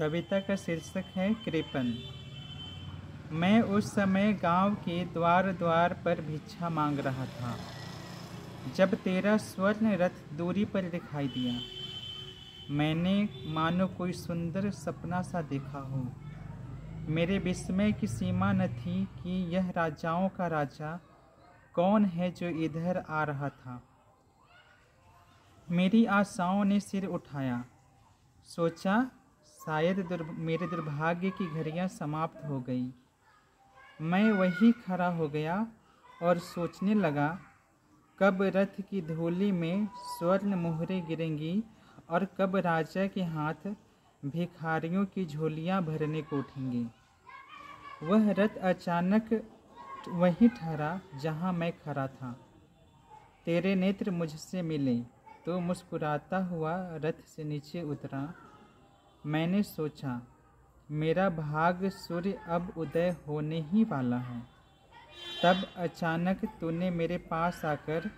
कविता का शीर्षक है कृपण। मैं उस समय गांव के द्वार द्वार पर भिक्षा मांग रहा था जब तेरा स्वर्ण रथ दूरी पर दिखाई दिया। मैंने मानो कोई सुंदर सपना सा देखा हो। मेरे विस्मय की सीमा न थी कि यह राजाओं का राजा कौन है जो इधर आ रहा था। मेरी आशाओं ने सिर उठाया, सोचा शायद मेरे दुर्भाग्य की घड़ियां समाप्त हो गई। मैं वही खड़ा हो गया और सोचने लगा, कब रथ की धूली में स्वर्ण मुहरे गिरेंगी और कब राजा के हाथ भिखारियों की झोलियां भरने को उठेंगे। वह रथ अचानक वहीं ठहरा जहां मैं खड़ा था। तेरे नेत्र मुझसे मिले तो मुस्कुराता हुआ रथ से नीचे उतरा। मैंने सोचा, मेरा भाग्य सूर्य अब उदय होने ही वाला है। तब अचानक तूने मेरे पास आकर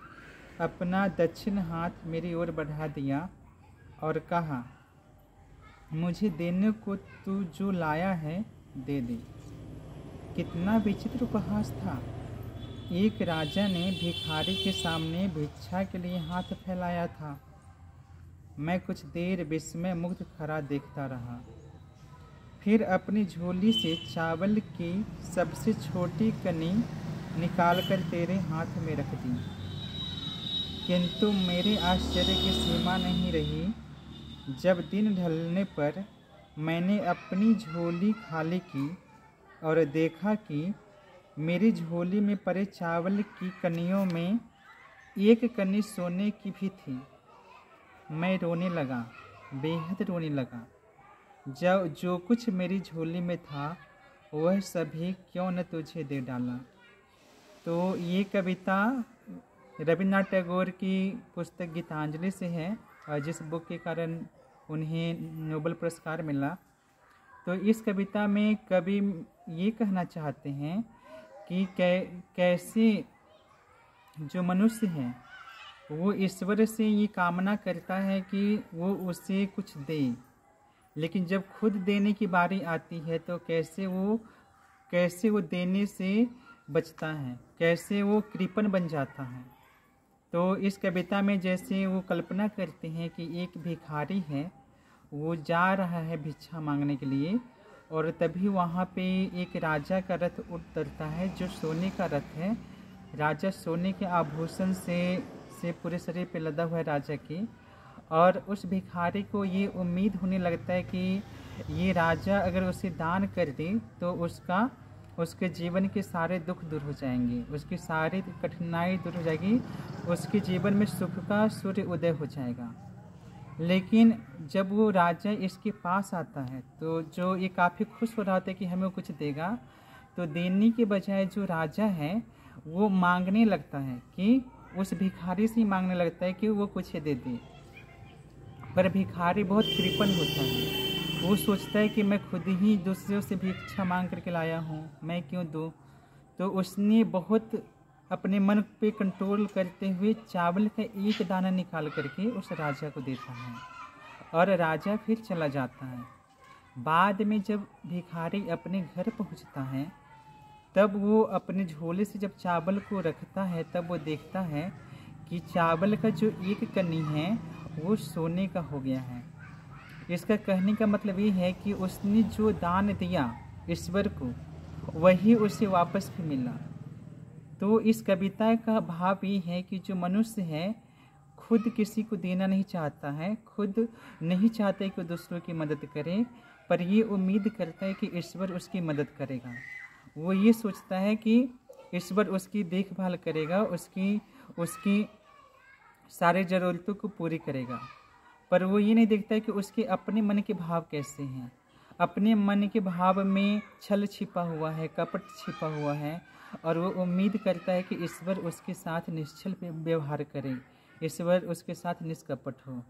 अपना दक्षिण हाथ मेरी ओर बढ़ा दिया और कहा, मुझे देने को तू जो लाया है दे दे। कितना विचित्र उपहास था। एक राजा ने भिखारी के सामने भिक्षा के लिए हाथ फैलाया था। मैं कुछ देर विस्मय मुग्ध खड़ा देखता रहा, फिर अपनी झोली से चावल की सबसे छोटी कनी निकालकर तेरे हाथ में रख दी। किंतु मेरे आश्चर्य की सीमा नहीं रही जब दिन ढलने पर मैंने अपनी झोली खाली की और देखा कि मेरी झोली में पड़े चावल की कनियों में एक कनी सोने की भी थी। मैं रोने लगा, बेहद रोने लगा। जो कुछ मेरी झोली में था वह सभी क्यों न तुझे दे डाला। तो ये कविता रविन्द्रनाथ टैगोर की पुस्तक गीतांजलि से है, जिस बुक के कारण उन्हें नोबेल पुरस्कार मिला। तो इस कविता में कवि ये कहना चाहते हैं कि कैसे जो मनुष्य है वो ईश्वर से ये कामना करता है कि वो उसे कुछ दे, लेकिन जब खुद देने की बारी आती है तो कैसे वो देने से बचता है, कैसे वो कृपण बन जाता है। तो इस कविता में जैसे वो कल्पना करते हैं कि एक भिखारी है, वो जा रहा है भिक्षा मांगने के लिए और तभी वहाँ पे एक राजा का रथ उतरता है जो सोने का रथ है। राजा सोने के आभूषण से पूरे शरीर पे लदा हुआ है राजा की, और उस भिखारी को ये उम्मीद होने लगता है कि ये राजा अगर उसे दान कर दे तो उसके जीवन के सारे दुख दूर हो जाएंगे, उसकी सारी कठिनाई दूर हो जाएगी, उसके जीवन में सुख का सूर्य उदय हो जाएगा। लेकिन जब वो राजा इसके पास आता है तो जो ये काफ़ी खुश हो रहा होता है कि हमें कुछ देगा, तो देने के बजाय जो राजा है वो मांगने लगता है कि उस भिखारी से ही मांगने लगता है कि वो कुछ दे दे। पर भिखारी बहुत कृपण होता है, वो सोचता है कि मैं खुद ही दूसरों से भिक्षा मांग करके लाया हूँ, मैं क्यों दूँ। तो उसने बहुत अपने मन पे कंट्रोल करते हुए चावल का एक दाना निकाल करके उस राजा को देता है और राजा फिर चला जाता है। बाद में जब भिखारी अपने घर पहुँचता है तब वो अपने झोले से जब चावल को रखता है तब वो देखता है कि चावल का जो एक कनी है वो सोने का हो गया है। इसका कहने का मतलब ये है कि उसने जो दान दिया ईश्वर को वही उसे वापस भी मिला। तो इस कविता का भाव ये है कि जो मनुष्य है खुद किसी को देना नहीं चाहता है, खुद नहीं चाहता कि दूसरों की मदद करे, पर ये उम्मीद करता है कि ईश्वर उसकी मदद करेगा। वो ये सोचता है कि ईश्वर उसकी देखभाल करेगा, उसकी सारे ज़रूरतों को पूरी करेगा। पर वो ये नहीं देखता है कि उसके अपने मन के भाव कैसे हैं। अपने मन के भाव में छल छिपा हुआ है, कपट छिपा हुआ है, और वो उम्मीद करता है कि ईश्वर उसके साथ निश्चल व्यवहार करे, ईश्वर उसके साथ निष्कपट हो।